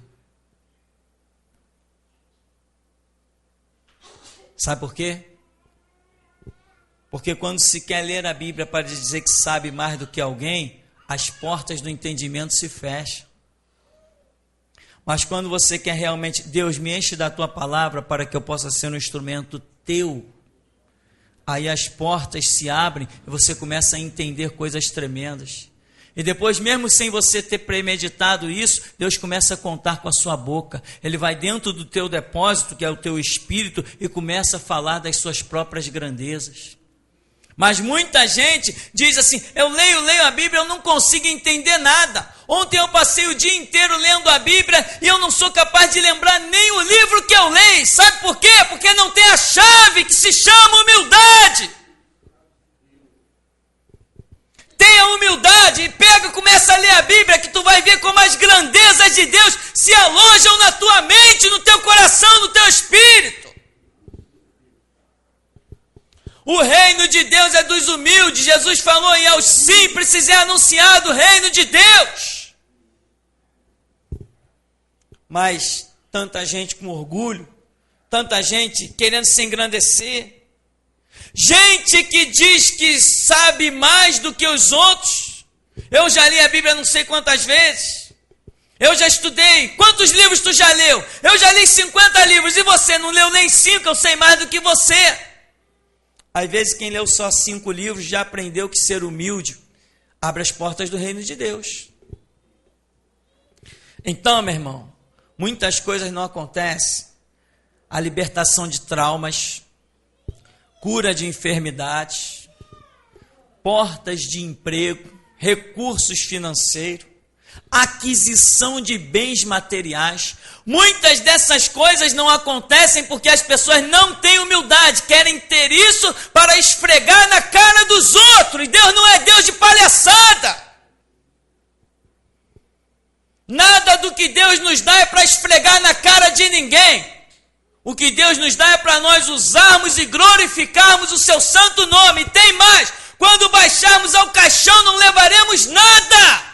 Sabe por quê? Porque quando se quer ler a Bíblia para dizer que sabe mais do que alguém, as portas do entendimento se fecham. Mas quando você quer realmente, Deus, me enche da tua palavra para que eu possa ser um instrumento teu, aí as portas se abrem e você começa a entender coisas tremendas. E depois, mesmo sem você ter premeditado isso, Deus começa a contar com a sua boca. Ele vai dentro do teu depósito, que é o teu espírito, e começa a falar das suas próprias grandezas. Mas muita gente diz assim, eu leio a Bíblia, eu não consigo entender nada. Ontem eu passei o dia inteiro lendo a Bíblia e eu não sou capaz de lembrar nem o livro que eu leio. Sabe por quê? Porque não tem a chave que se chama humildade. Tenha humildade e pega e começa a ler a Bíblia, que tu vai ver como as grandezas de Deus se alojam na tua mente, no teu coração, no teu espírito. O reino de Deus é dos humildes. Jesus falou, e aos simples é anunciado o reino de Deus. Mas tanta gente com orgulho, tanta gente querendo se engrandecer, gente que diz que sabe mais do que os outros. Eu já li a Bíblia não sei quantas vezes. Eu já estudei. Quantos livros tu já leu? Eu já li 50 livros. E você não leu nem 5, eu sei mais do que você. Às vezes quem leu só 5 livros já aprendeu que ser humilde abre as portas do reino de Deus. Então, meu irmão, muitas coisas não acontecem. A libertação de traumas, cura de enfermidades, portas de emprego, recursos financeiros, aquisição de bens materiais. Muitas dessas coisas não acontecem porque as pessoas não têm humildade, querem ter isso para esfregar na cara dos outros. E Deus não é Deus de palhaçada. Nada do que Deus nos dá é para esfregar na cara de ninguém. O que Deus nos dá é para nós usarmos e glorificarmos o seu santo nome. E tem mais, quando baixarmos ao caixão não levaremos nada.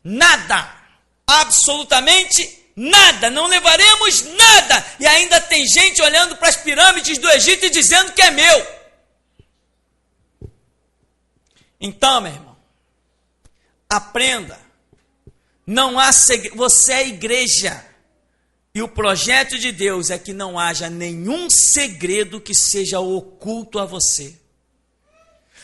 Nada, absolutamente nada, não levaremos nada. E ainda tem gente olhando para as pirâmides do Egito e dizendo que é meu. Então, meu irmão, aprenda. Não há segredo, você é igreja. E o projeto de Deus é que não haja nenhum segredo que seja oculto a você.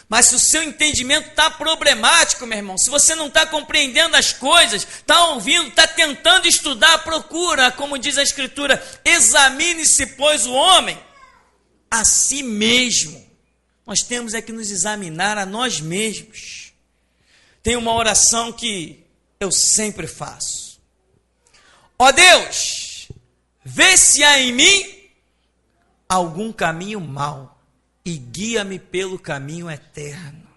Mas se o seu entendimento está problemático, meu irmão, se você não está compreendendo as coisas, está ouvindo, está tentando estudar, procura, como diz a Escritura, examine-se, pois, o homem a si mesmo. Nós temos é que nos examinar a nós mesmos. Tem uma oração que eu sempre faço. Ó Deus, vê se há em mim algum caminho mau e guia-me pelo caminho eterno.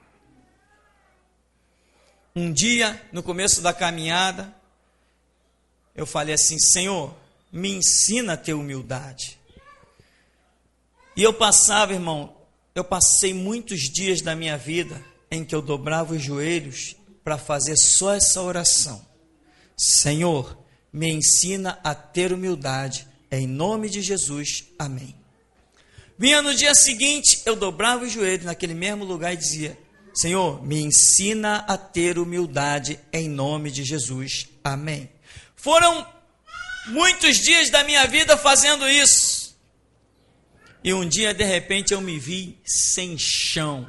Um dia, no começo da caminhada, eu falei assim, Senhor, me ensina a ter humildade. E eu passava, irmão, eu passei muitos dias da minha vida em que eu dobrava os joelhos para fazer só essa oração. Senhor, me ensina a ter humildade, em nome de Jesus, amém. Vinha no dia seguinte, eu dobrava os joelhos naquele mesmo lugar e dizia, Senhor, me ensina a ter humildade, em nome de Jesus, amém. Foram muitos dias da minha vida fazendo isso. E um dia, de repente, eu me vi sem chão,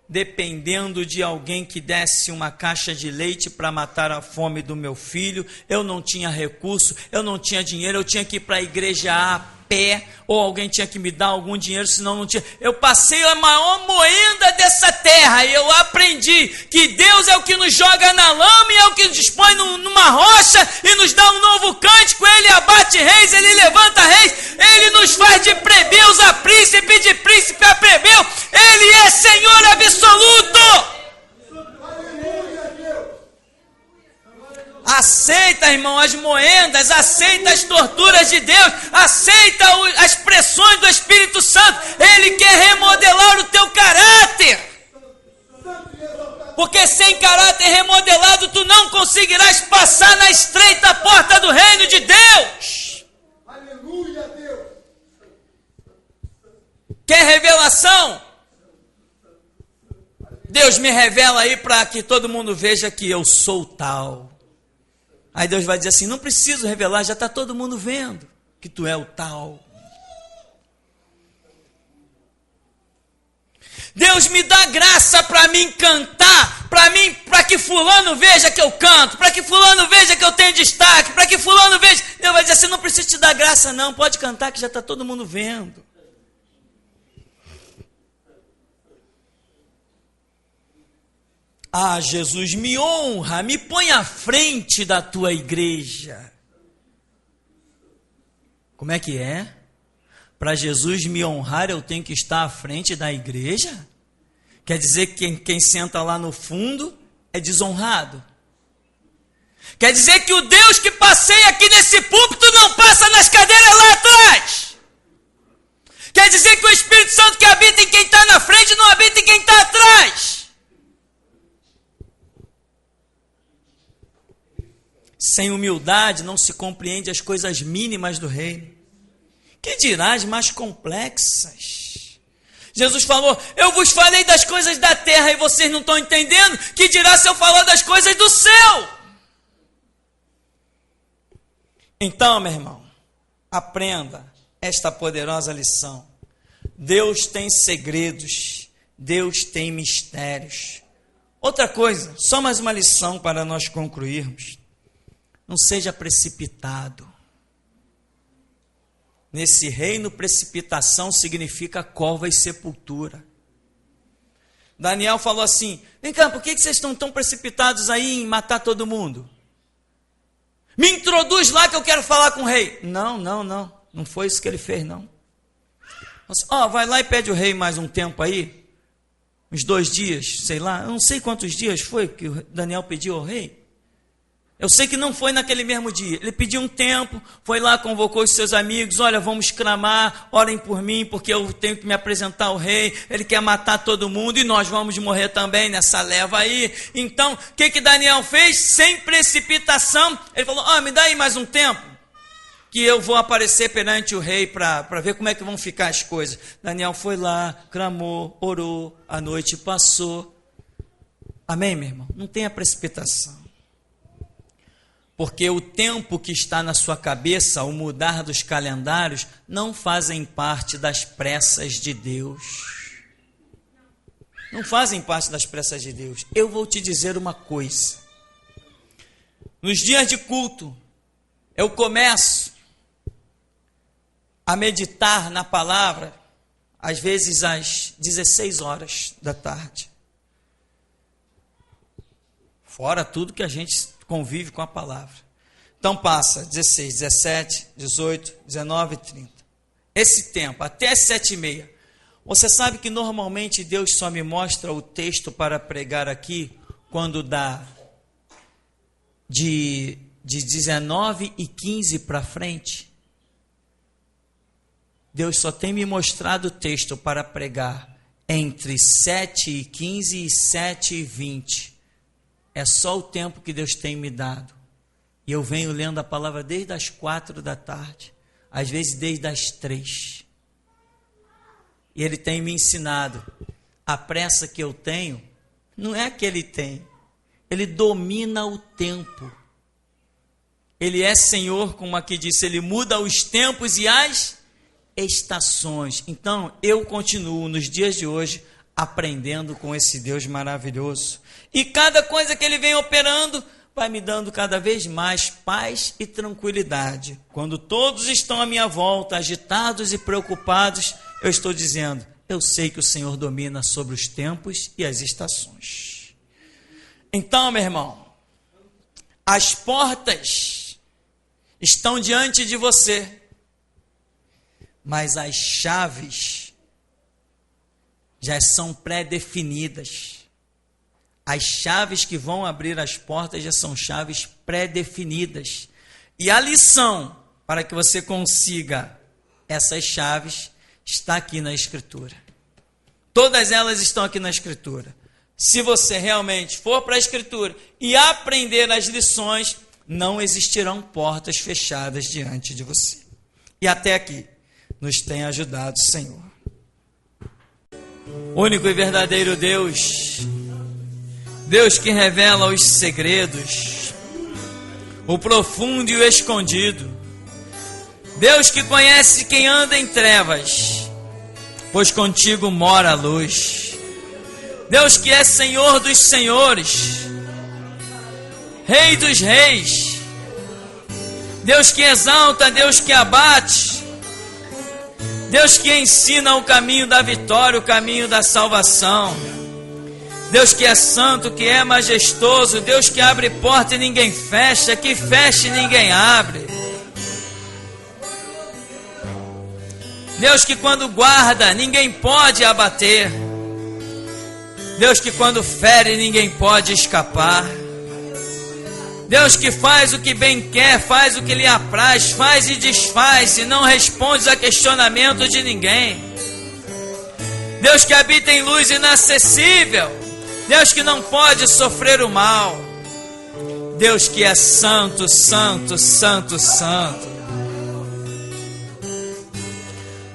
dependendo de alguém que desse uma caixa de leite para matar a fome do meu filho. Eu não tinha recurso, eu não tinha dinheiro, eu tinha que ir para a igreja a pé, ou alguém tinha que me dar algum dinheiro, senão não tinha. Eu passei a maior moenda dessa terra, e eu aprendi que Deus é o que nos joga na lama, e é o que nos dispõe numa rocha, e nos dá um novo cântico. Ele abate reis, ele levanta reis, ele nos faz de plebeus a príncipe, de príncipe a plebeu. Ele é Senhor absoluto. Aceita, irmão, as moendas, aceita as torturas de Deus, aceita as pressões do Espírito Santo. Ele quer remodelar o teu caráter, porque sem caráter remodelado tu não conseguirás passar na estreita porta do reino de Deus. Aleluia, Deus. Quer revelação? Deus me revela aí para que todo mundo veja que eu sou tal. Aí Deus vai dizer assim, não preciso revelar, já está todo mundo vendo que tu é o tal. Deus me dá graça para mim cantar, para que fulano veja que eu canto, para que fulano veja que eu tenho destaque, para que fulano veja. Deus vai dizer assim, não precisa te dar graça não, pode cantar que já está todo mundo vendo. Ah, Jesus, me honra, me põe à frente da tua igreja. Como é que é? Para Jesus me honrar, eu tenho que estar à frente da igreja? Quer dizer que quem senta lá no fundo é desonrado? Quer dizer que o Deus que passeia aqui nesse púlpito não passa nas cadeiras lá atrás? Quer dizer que o Espírito Santo que habita em quem está na frente não habita em quem está atrás? Sem humildade não se compreende as coisas mínimas do reino. Que dirá as mais complexas? Jesus falou, eu vos falei das coisas da terra e vocês não estão entendendo. Que dirá se eu falar das coisas do céu? Então, meu irmão, aprenda esta poderosa lição. Deus tem segredos, Deus tem mistérios. Outra coisa, só mais uma lição para nós concluirmos. Não seja precipitado. Nesse reino, precipitação significa cova e sepultura. Daniel falou assim, vem cá, por que vocês estão tão precipitados aí em matar todo mundo? Me introduz lá que eu quero falar com o rei. Não foi isso que ele fez, não. Vai lá e pede o rei mais um tempo aí, uns 2 dias, sei lá, eu não sei quantos dias foi que o Daniel pediu ao rei. Eu sei que não foi naquele mesmo dia. Ele pediu um tempo, foi lá, convocou os seus amigos, olha, vamos clamar, orem por mim, porque eu tenho que me apresentar ao rei, ele quer matar todo mundo e nós vamos morrer também nessa leva aí. Então, o que Daniel fez? Sem precipitação, ele falou, me dá aí mais um tempo, que eu vou aparecer perante o rei para ver como é que vão ficar as coisas. Daniel foi lá, clamou, orou, a noite passou. Amém, meu irmão? Não tenha precipitação. Porque o tempo que está na sua cabeça, o mudar dos calendários, não fazem parte das pressas de Deus. Não fazem parte das pressas de Deus. Eu vou te dizer uma coisa. Nos dias de culto, eu começo a meditar na palavra, às vezes às 16 horas da tarde. Fora tudo que a gente convive com a palavra. Então passa 16, 17, 18, 19 e 30. Esse tempo, até 7h30. Você sabe que normalmente Deus só me mostra o texto para pregar aqui quando dá de 19h15 para frente. Deus só tem me mostrado o texto para pregar entre 7h15 e 7h20. É só o tempo que Deus tem me dado. E eu venho lendo a palavra desde as 4 da tarde, às vezes desde as 3. E Ele tem me ensinado. A pressa que eu tenho, não é que Ele tem. Ele domina o tempo. Ele é Senhor, como aqui disse, Ele muda os tempos e as estações. Então, eu continuo nos dias de hoje aprendendo com esse Deus maravilhoso. E cada coisa que Ele vem operando vai me dando cada vez mais paz e tranquilidade. Quando todos estão à minha volta, agitados e preocupados, eu estou dizendo, eu sei que o Senhor domina sobre os tempos e as estações. Então, meu irmão, as portas estão diante de você, mas as chaves já são pré-definidas. As chaves que vão abrir as portas já são chaves pré-definidas. E a lição para que você consiga essas chaves está aqui na Escritura. Todas elas estão aqui na Escritura. Se você realmente for para a Escritura e aprender as lições, não existirão portas fechadas diante de você. E até aqui nos tem ajudado o Senhor. Único e verdadeiro Deus, Deus que revela os segredos, o profundo e o escondido, Deus que conhece quem anda em trevas, pois contigo mora a luz. Deus que é Senhor dos senhores, Rei dos reis, Deus que exalta, Deus que abate, Deus que ensina o caminho da vitória, o caminho da salvação, Deus que é santo, que é majestoso, Deus que abre porta e ninguém fecha, que fecha e ninguém abre, Deus que quando guarda ninguém pode abater, Deus que quando fere ninguém pode escapar, Deus que faz o que bem quer, faz o que lhe apraz, faz e desfaz e não responde a questionamento de ninguém, Deus que habita em luz inacessível, Deus que não pode sofrer o mal, Deus que é santo, santo, santo, santo.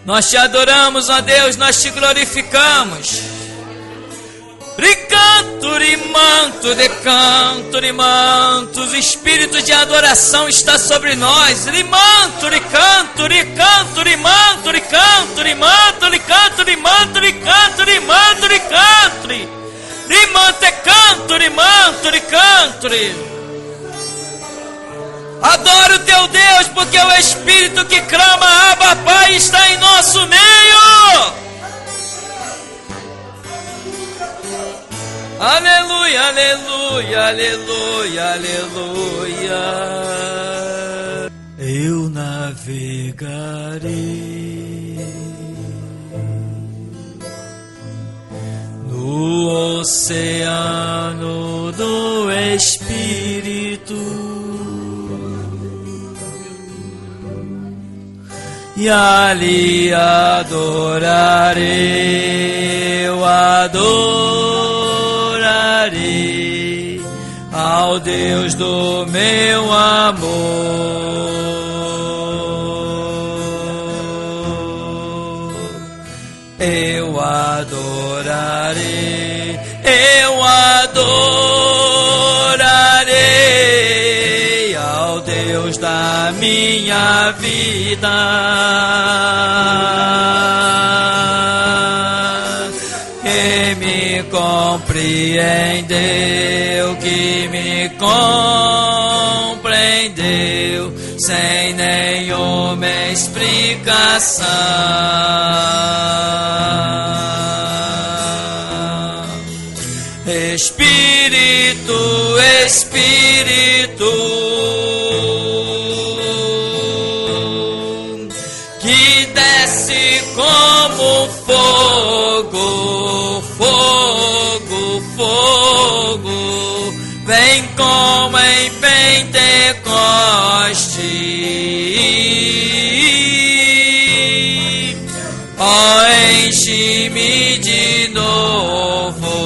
Nós te adoramos, ó Deus, nós te glorificamos. Ricanto, de mantos, o espírito de adoração está sobre nós. Rimanto, ricanto, ricanto, rimanto, ricanto, rimanto, ricanto, rimanto, ricanto, rimanto, ricanto, rimante, canto, rimanto, ricanto. Adoro o teu Deus, porque o Espírito que clama, Abba, Pai, está em nosso meio. Aleluia, aleluia, aleluia, aleluia. Eu navegarei no oceano do Espírito e ali adorarei, eu adorarei ao Deus do meu amor. Eu adorarei, eu adorarei ao Deus da minha vida. Que me compreendeu, que me compreendeu sem nenhuma explicação. Espírito, Espírito, que desce como fogo, fogo, fogo, vem como em Pentecoste, ó, enche-me de novo.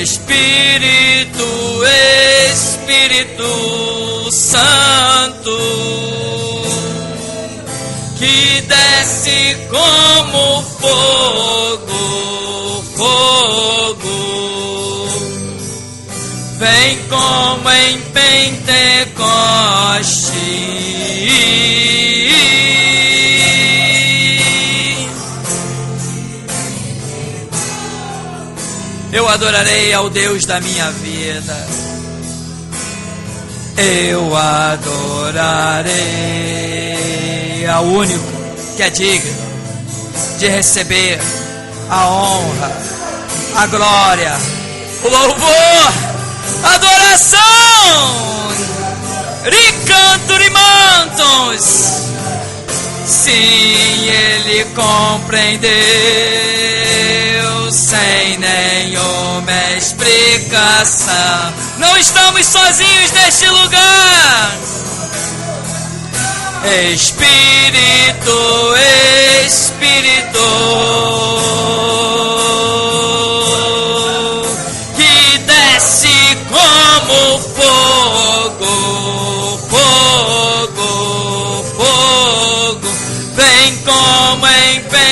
Espírito, Espírito Santo, que desce como fogo, fogo, vem como em Pentecoste. Eu adorarei ao Deus da minha vida. Eu adorarei ao único que é digno de receber a honra, a glória, o louvor, a adoração. Ricanto rimantos. Sim, ele compreendeu sem nenhuma explicação. Não estamos sozinhos neste lugar. Espírito, Espírito, que desce como fogo, fogo, fogo, vem como em Pentecoste.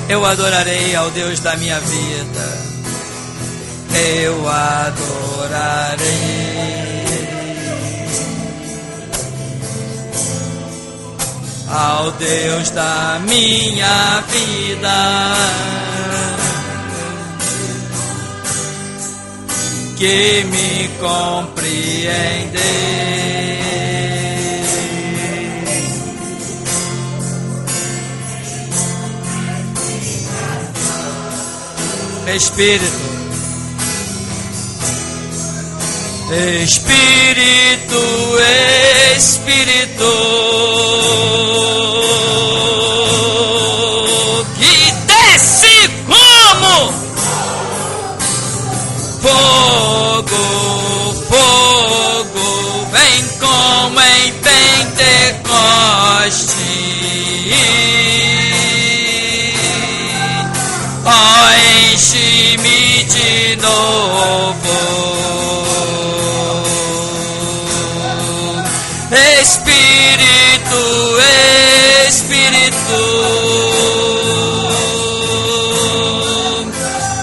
Eu adorarei ao Deus da minha vida. eu adorarei. Ao Deus da minha vida, que me compreende. Espírito, Espírito, Espírito, que desce como fogo, fogo, vem como em Pentecoste. Oh, enche-me de novo, Espírito, Espírito,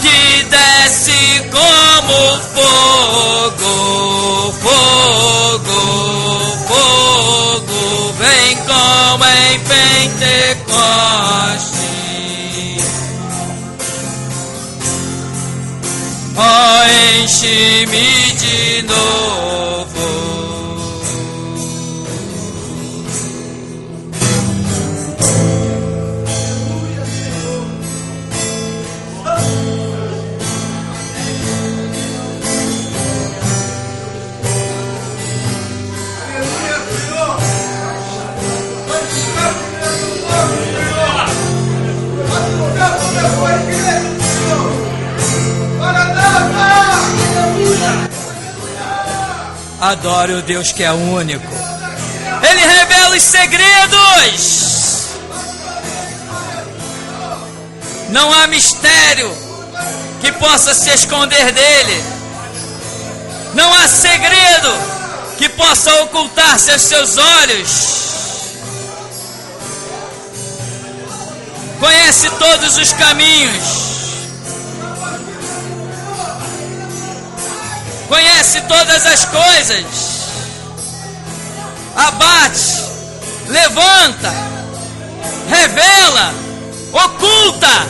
que desce como fogo, fogo, fogo, vem como em Pentecoste. Oh, enche-me de novo. Adore o Deus que é único. Ele revela os segredos. Não há mistério que possa se esconder dele. Não há segredo que possa ocultar-se aos seus olhos. Conhece todos os caminhos. Conhece todas as coisas. Abate, levanta, revela, oculta.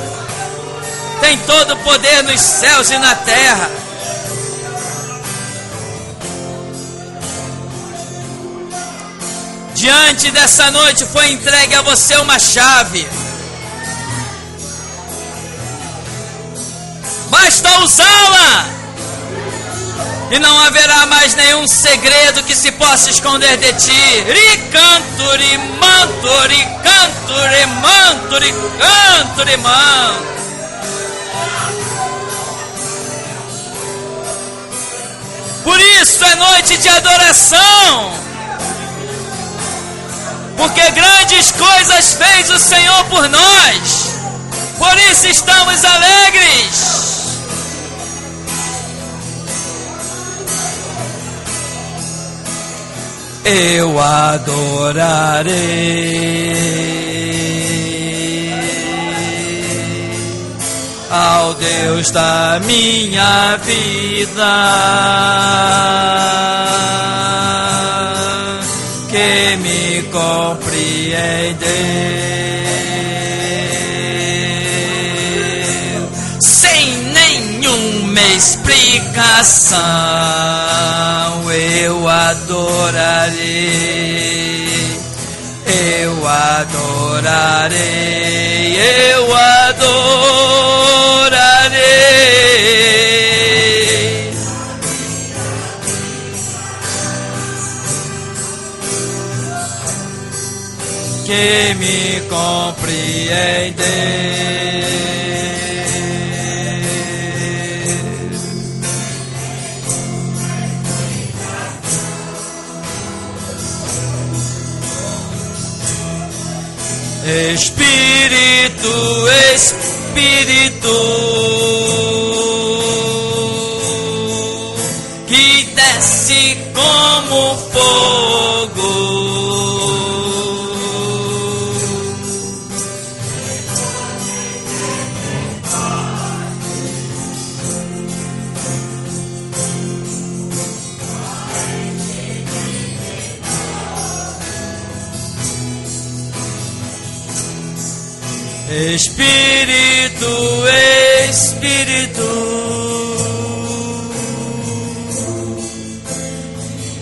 Tem todo o poder nos céus e na terra. Diante dessa noite foi entregue a você uma chave. Basta usá-la. E não haverá mais nenhum segredo que se possa esconder de ti. Ricanturi, manturi, canturi, manturi, canturi, man. Por isso é noite de adoração. Porque grandes coisas fez o Senhor por nós. Por isso estamos alegres. Eu adorarei ao Deus da minha vida, que me compreendeu sem nenhuma explicação. Eu adorarei, eu adorarei, eu adorarei. Que me compreendeu. Espírito, Espírito, que desce como fogo, Espírito, Espírito,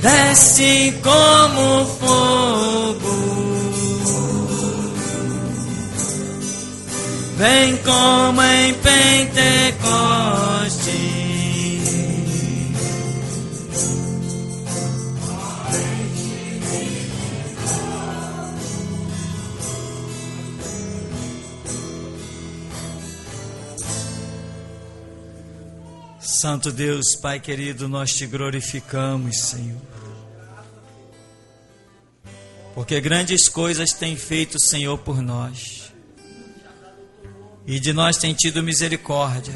desce como fogo, vem como em Pentecoste. Santo Deus, Pai querido, nós te glorificamos, Senhor. Porque grandes coisas tem feito o Senhor por nós. E de nós tem tido misericórdia.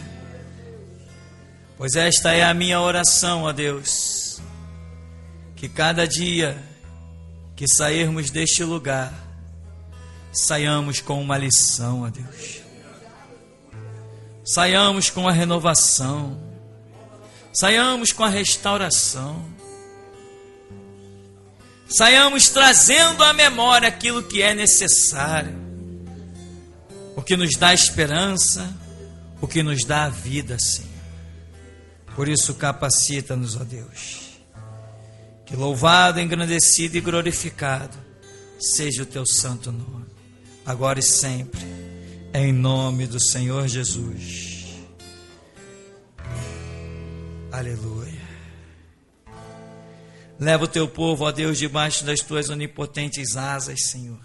Pois esta é a minha oração, ó Deus. Que cada dia que sairmos deste lugar, saiamos com uma lição, ó Deus. Saiamos com a renovação. Saiamos com a restauração. Saiamos trazendo à memória aquilo que é necessário, o que nos dá esperança, o que nos dá a vida, Senhor. Por isso capacita-nos, ó Deus. Que louvado, engrandecido e glorificado seja o teu santo nome, agora e sempre, em nome do Senhor Jesus. Aleluia. Leva o teu povo, ó Deus, debaixo das tuas onipotentes asas, Senhor.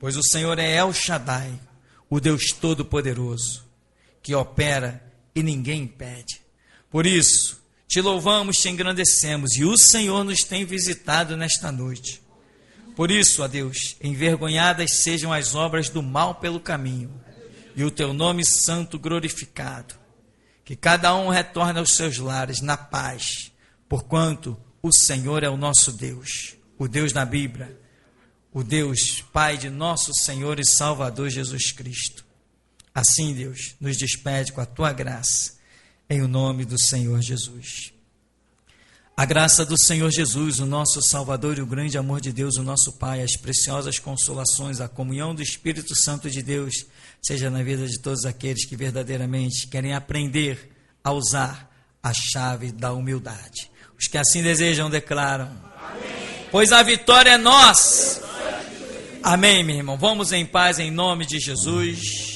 Pois o Senhor é El Shaddai, o Deus Todo-Poderoso, que opera e ninguém impede. Por isso, te louvamos, te engrandecemos, e o Senhor nos tem visitado nesta noite. Por isso, ó Deus, envergonhadas sejam as obras do mal pelo caminho, e o teu nome santo glorificado. Que cada um retorne aos seus lares na paz, porquanto o Senhor é o nosso Deus, o Deus da Bíblia, o Deus Pai de nosso Senhor e Salvador Jesus Cristo. Assim, Deus, nos despede com a tua graça, em o nome do Senhor Jesus. A graça do Senhor Jesus, o nosso Salvador, e o grande amor de Deus, o nosso Pai, as preciosas consolações, a comunhão do Espírito Santo de Deus, seja na vida de todos aqueles que verdadeiramente querem aprender a usar a chave da humildade. Os que assim desejam declaram: amém. Pois a vitória é nossa. Amém, meu irmão. Vamos em paz em nome de Jesus.